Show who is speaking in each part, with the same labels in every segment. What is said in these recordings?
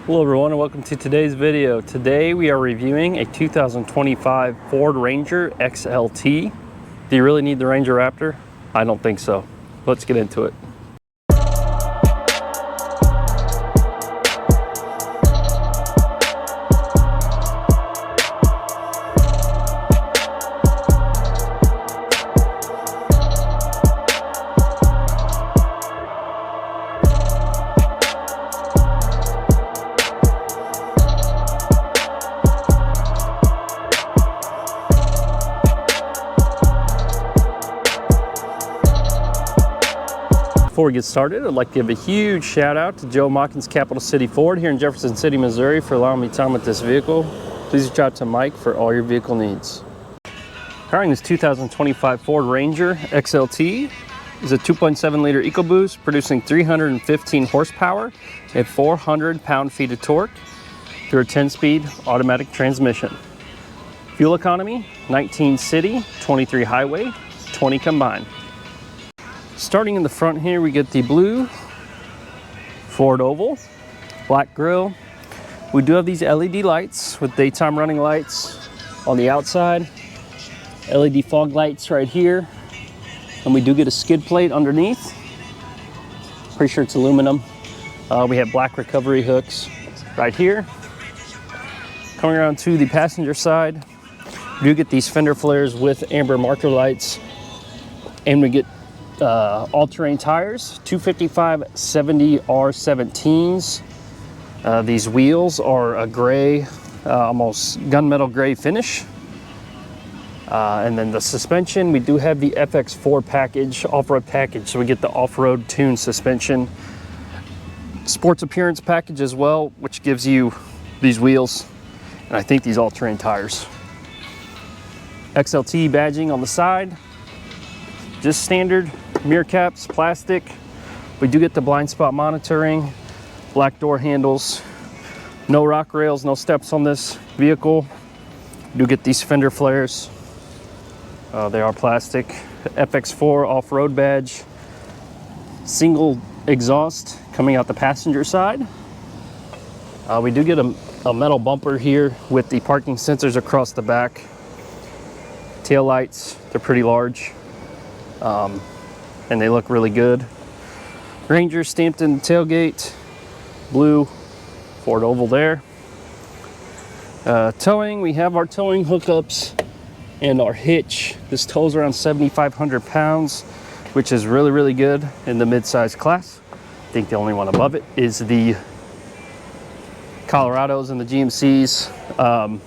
Speaker 1: Hello everyone and welcome to today's video. Today we are reviewing a 2025 Ford Ranger XLT. Do you really need the Ranger Raptor? I don't think so. Let's get into it. Before we get started, I'd like to give a huge shout out to Joe Machens Capital City Ford here in Jefferson City, Missouri for allowing me time with this vehicle. Please reach out to Mike for all your vehicle needs. Carrying this 2025 Ford Ranger XLT is a 2.7 liter EcoBoost producing 315 horsepower and 400 pound-feet of torque through a 10-speed automatic transmission. Fuel economy, 19 city, 23 highway, 20 combined. Starting in the front here, we get the blue Ford oval, black grille. We do have these LED lights with daytime running lights on the outside, LED fog lights right here, and we do get a skid plate underneath. Pretty sure it's aluminum. We have black recovery hooks right here. Coming around to the passenger side, we do get these fender flares with amber marker lights, and we get all-terrain tires, 255 70 R17s. These wheels are a gray, almost gunmetal gray finish. And then the suspension, we do have the FX4 package, off-road package, so we get the off-road tuned suspension. Sports appearance package as well, which gives you these wheels, and I think these all-terrain tires. XLT badging on the side, just standard. Mirror caps, plastic. We do get the blind spot monitoring, black door handles, no rock rails, no steps on this vehicle. We do get these fender flares. They are plastic. FX4 off-road badge. Single exhaust coming out the passenger side. We do get a metal bumper here with the parking sensors across the back. Tail lights, they're pretty large. And they look really good. Ranger stamped in the tailgate, blue Ford oval there. Towing, we have our towing hookups and our hitch. This tows around 7,500 pounds, which is really, really good in the mid-size class. I think the only one above it is the Colorados and the GMCs. I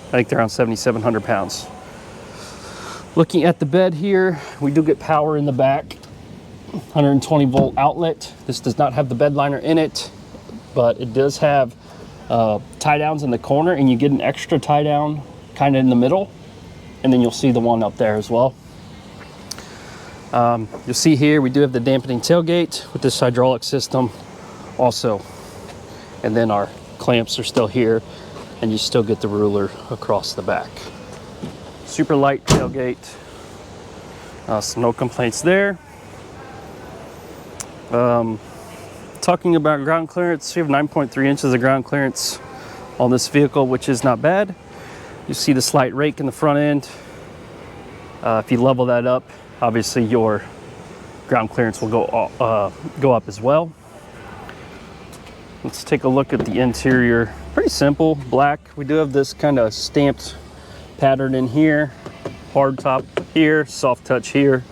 Speaker 1: think they're around 7,700 pounds. Looking at the bed here, we do get power in the back. 120 volt outlet. This does not have the bed liner in it, but it does have tie downs in the corner, and you get an extra tie down kind of in the middle, and then you'll see the one up there as well. You'll see here we do have the dampening tailgate with this hydraulic system also, and then our clamps are still here, and you still get the ruler across the back. Super light tailgate, so no complaints there. Talking about ground clearance, we have 9.3 inches of ground clearance on this vehicle, which is not bad. You see the slight rake in the front end. If you level that up, obviously your ground clearance will go up as well. Let's take a look at the interior. Pretty simple, black. We do have this kind of stamped pattern in here, hard top here, soft touch here.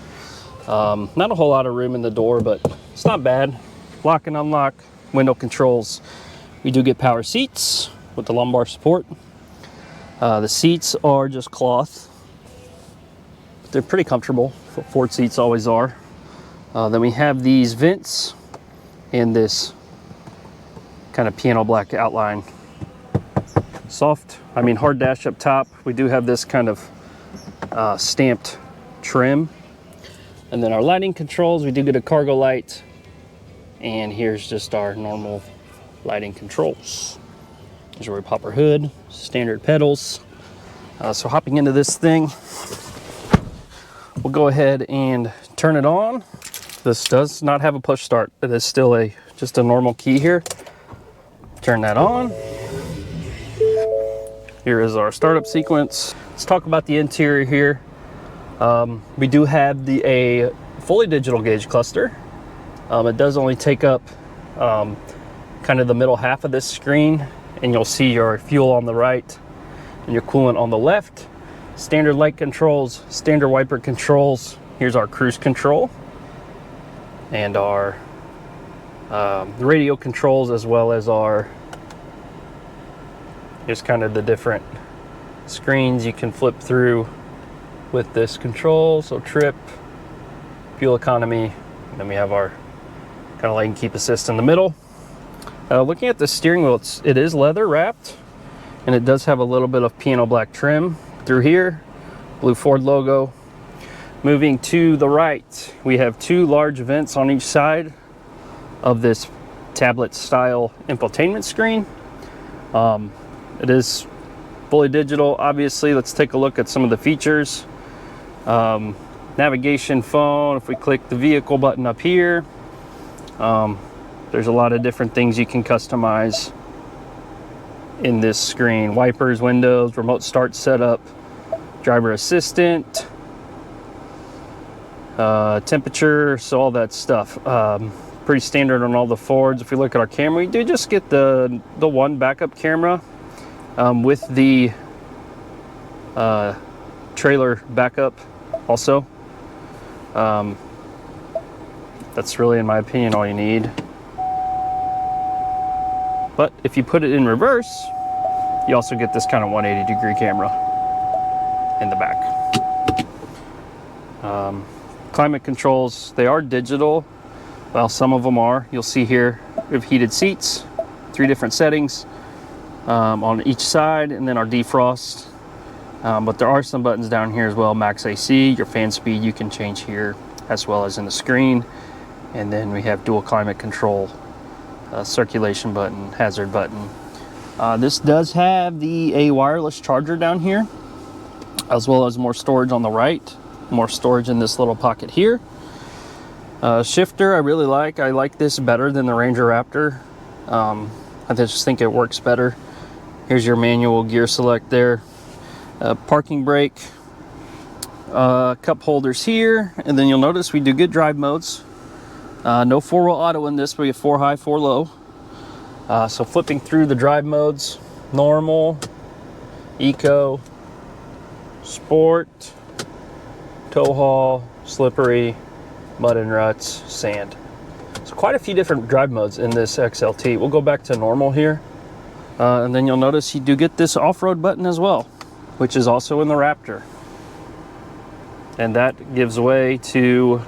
Speaker 1: Not a whole lot of room in the door, but it's not bad. Lock and unlock, window controls. We do get power seats with the lumbar support. The seats are just cloth. They're pretty comfortable. Ford seats always are. Then we have these vents and this kind of piano black outline. Hard dash up top. We do have this kind of stamped trim. And then our lighting controls, we do get a cargo light. And here's just our normal lighting controls. Here's where we pop our hood, standard pedals. So hopping into this thing, we'll go ahead and turn it on. This does not have a push start. It is still just a normal key here. Turn that on. Here is our startup sequence. Let's talk about the interior here. We do have a fully digital gauge cluster. It does only take up kind of the middle half of this screen, and you'll see your fuel on the right and your coolant on the left. Standard light controls, standard wiper controls. Here's our cruise control and our radio controls, as well as our just kind of the different screens you can flip through with this control. So trip, fuel economy, and then we have our kind of light and keep assist in the middle. Looking at the steering wheel, it is leather wrapped, and it does have a little bit of piano black trim through here, blue Ford logo. Moving to the right, we have two large vents on each side of this tablet style infotainment screen. It is fully digital, obviously. Let's take a look at some of the features. Navigation, phone. If we click the vehicle button up here, there's a lot of different things you can customize in this screen. Wipers, windows, remote start setup, driver assistant, temperature, so all that stuff. Pretty standard on all the Fords. If we look at our camera, we do just get the one backup camera with the trailer backup also. That's really, in my opinion, all you need. But if you put it in reverse, you also get this kind of 180-degree camera in the back. Climate controls, they are digital. Well, some of them are. You'll see here we have heated seats, 3 different settings on each side, and then our defrost. But there are some buttons down here as well. Max AC, your fan speed you can change here as well as in the screen. And then we have dual climate control, circulation button, hazard button. This does have a wireless charger down here, as well as more storage on the right, more storage in this little pocket here. Shifter I really like. I like this better than the Ranger Raptor. I just think it works better. Here's your manual gear select there. Parking brake, cup holders here, and then you'll notice we do get drive modes. No 4-wheel auto in this, but we have 4 high, 4 low. So flipping through the drive modes: normal, eco, sport, tow haul, slippery, mud and ruts, sand. So quite a few different drive modes in this XLT. We'll go back to normal here. And then you'll notice you do get this off-road button as well, which is also in the Raptor. And that gives way to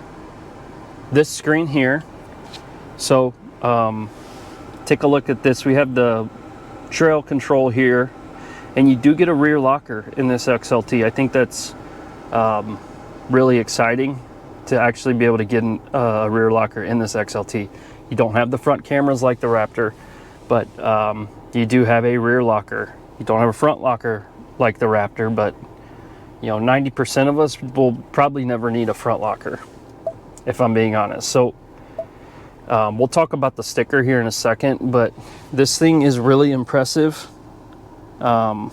Speaker 1: this screen here. So take a look at this. We have the trail control here, and you do get a rear locker in this XLT. I think that's really exciting to actually be able to get a rear locker in this XLT. You don't have the front cameras like the Raptor, but you do have a rear locker. You don't have a front locker like the Raptor, but you know, 90% of us will probably never need a front locker, if I'm being honest. So we'll talk about the sticker here in a second, but this thing is really impressive. You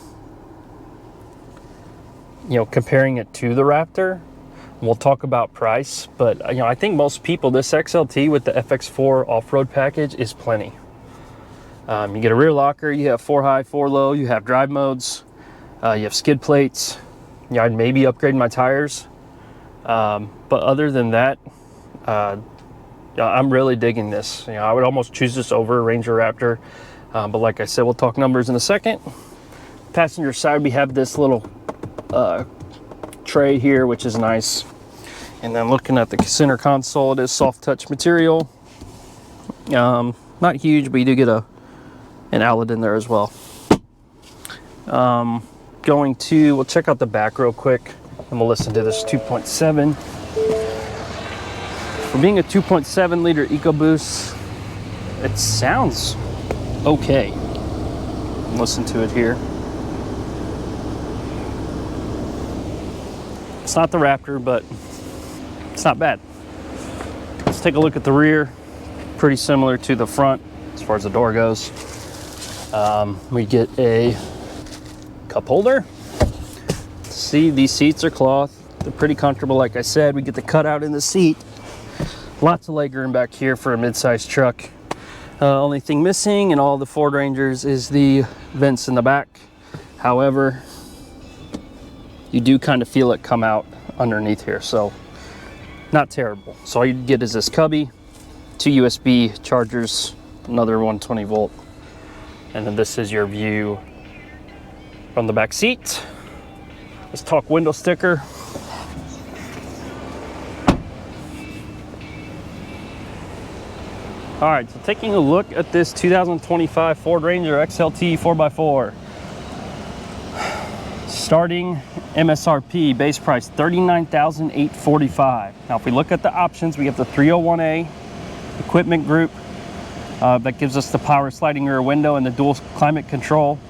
Speaker 1: know, comparing it to the Raptor. We'll talk about price, but you know, I think most people, this XLT with the FX4 off-road package is plenty. You get a rear locker, you have 4 high, 4 low, you have drive modes, you have skid plates. Yeah, I'd maybe upgrade my tires, but other than that, I'm really digging this. You know, I would almost choose this over a Ranger Raptor, but like I said, we'll talk numbers in a second. Passenger side, we have this little tray here, which is nice. And then looking at the center console, it is soft touch material. Not huge, but you do get an outlet in there as well. We'll check out the back real quick, and we'll listen to this 2.7. For being a 2.7 liter EcoBoost, it sounds okay. Listen to it here. It's not the Raptor, but it's not bad. Let's take a look at the rear. Pretty similar to the front as far as the door goes. We get a cup holder. See, these seats are cloth. They're pretty comfortable. Like I said, we get the cutout in the seat. Lots of legroom back here for a mid-sized truck. Only thing missing in all the Ford Rangers is the vents in the back. However, you do kind of feel it come out underneath here, so not terrible. So all you get is this cubby, 2 USB chargers, another 120 volt, and then this is your view from the back seat. Let's talk window sticker. All right, so taking a look at this 2025 Ford Ranger XLT 4x4. Starting MSRP base price $39,845. Now if we look at the options, we have the 301A equipment group that gives us the power sliding rear window and the dual climate control.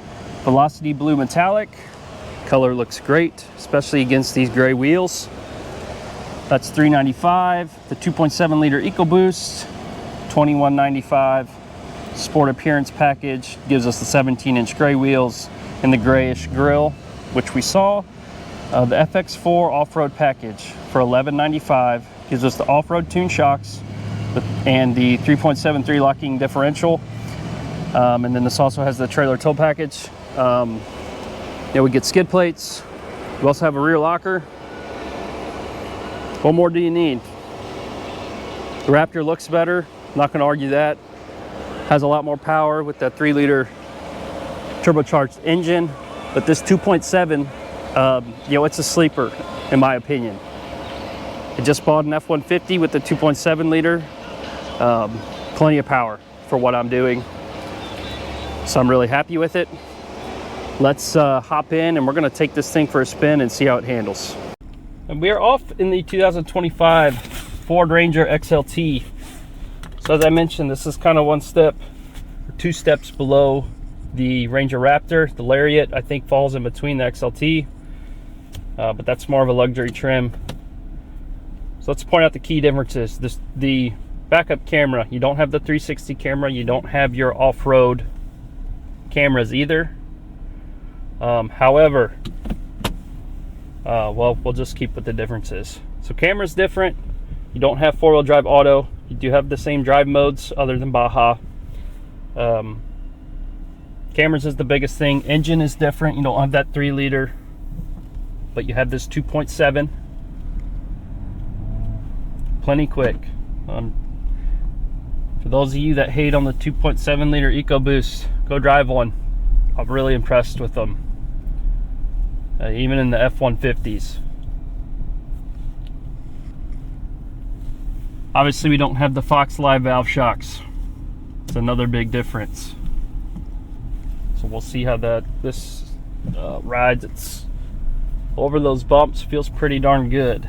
Speaker 1: Velocity blue metallic. Color looks great, especially against these gray wheels. That's $395. The 2.7 liter EcoBoost, $2195. Sport appearance package gives us the 17-inch gray wheels and the grayish grille, which we saw. The FX4 off-road package for $1195 gives us the off-road tune shocks and the 3.73 locking differential. And then this also has the trailer tow package. We get skid plates. We also have a rear locker. What more do you need? The Raptor looks better. Not going to argue that. Has a lot more power with that 3-liter turbocharged engine, but this 2.7, it's a sleeper in my opinion. I just bought an F-150 with the 2.7 liter. Plenty of power for what I'm doing, so I'm really happy with it. Let's hop in and we're going to take this thing for a spin and see how it handles. And we are off in the 2025 Ford Ranger XLT. So as I mentioned, this is kind of one step or 2 steps below the Ranger Raptor. The Lariat, I think, falls in between the XLT, but that's more of a luxury trim. So let's point out the key differences. The backup camera, you don't have the 360 camera, you don't have your off-road cameras either. However, we'll just keep with the differences. So camera's different. You don't have 4-wheel drive auto. You do have the same drive modes other than Baja. Cameras is the biggest thing. Engine is different. You don't have that 3-liter, but you have this 2.7. Plenty quick. For those of you that hate on the 2.7 liter EcoBoost, go drive one. I'm really impressed with them. Even in the F-150s. Obviously we don't have the Fox Live valve shocks. It's another big difference. So we'll see how this rides. It's over those bumps, feels pretty darn good.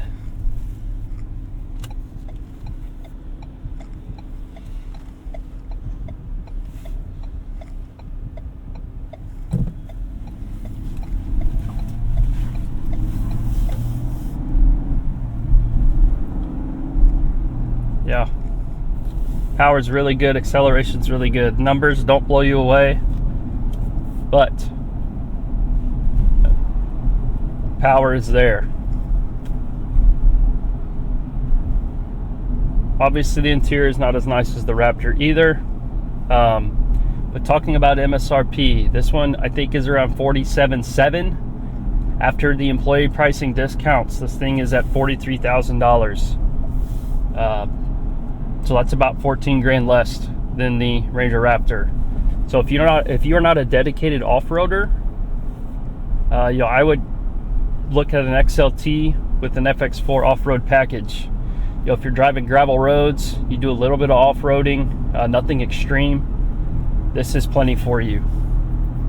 Speaker 1: Yeah, power's really good, acceleration's really good. Numbers don't blow you away, but power is there. Obviously the interior is not as nice as the Raptor either, but talking about MSRP, this one I think is around $47,700. After the employee pricing discounts, this thing is at $43,000. So that's about 14 grand less than the Ranger Raptor. So if you're not a dedicated off-roader, I would look at an XLT with an FX4 off-road package. If you're driving gravel roads, you do a little bit of off-roading, nothing extreme, this is plenty for you,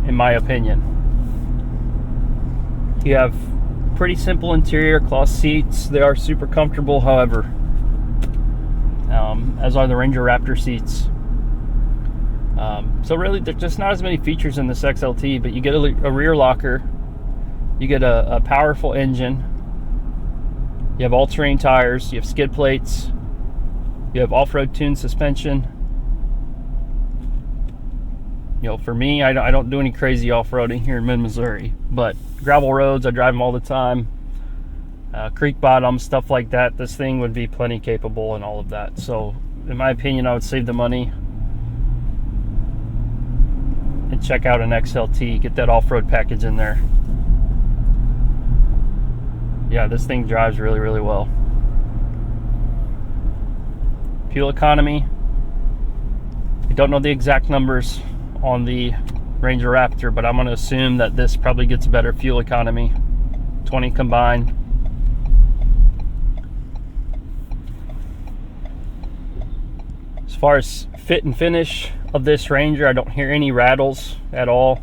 Speaker 1: in my opinion. You have pretty simple interior, cloth seats. They are super comfortable, however. As are the Ranger Raptor seats. So really, there's just not as many features in this XLT, but you get a rear locker, you get a powerful engine, you have all-terrain tires, you have skid plates, you have off-road tuned suspension, You know, for me, I don't do any crazy off-roading here in mid-Missouri, but gravel roads, I drive them all the time. Creek bottom, stuff like that, this thing would be plenty capable and all of that. So in my opinion, I would save the money and check out an XLT, get that off-road package in there. Yeah, this thing drives really, really well. Fuel economy, I don't know the exact numbers on the Ranger Raptor, but I'm going to assume that this probably gets better fuel economy. 20 combined. As far as fit and finish of this Ranger, I don't hear any rattles at all.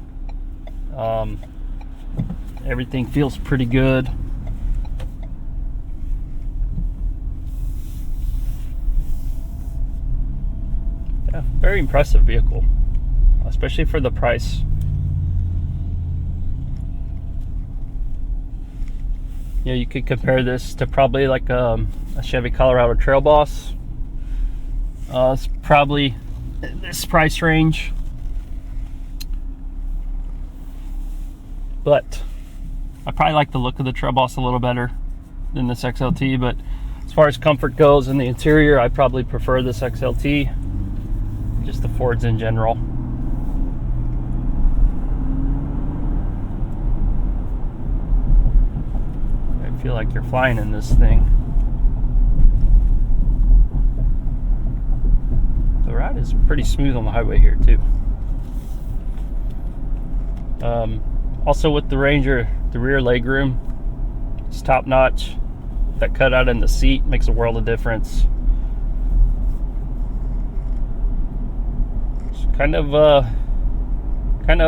Speaker 1: Everything feels pretty good. Yeah, very impressive vehicle, especially for the price. Yeah, you could compare this to probably like a Chevy Colorado Trail Boss. It's probably this price range, but I probably like the look of the Trail Boss a little better than this XLT. But as far as comfort goes in the interior, I probably prefer this XLT. Just the Fords in general. I feel like you're flying in this thing. The ride is pretty smooth on the highway here too. Also with the Ranger, the rear legroom, it's top notch. That cutout in the seat makes a world of difference. Kind of up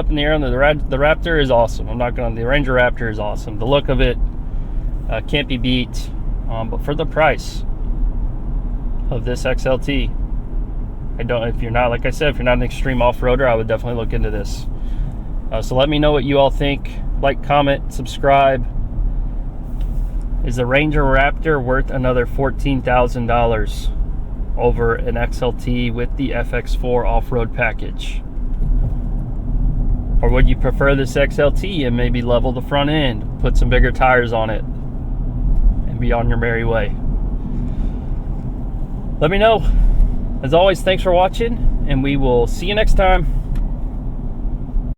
Speaker 1: in the air on the Raptor is awesome. The Ranger Raptor is awesome. The look of it can't be beat. But for the price of this XLT, if you're not, like I said, if you're not an extreme off-roader, I would definitely look into this. So let me know what you all think. Like, comment, subscribe. Is the Ranger Raptor worth another $14,000? Over an XLT with the FX4 off-road package? Or would you prefer this XLT and maybe level the front end, put some bigger tires on it, and be on your merry way? Let me know. As always, thanks for watching, and we will see you next time.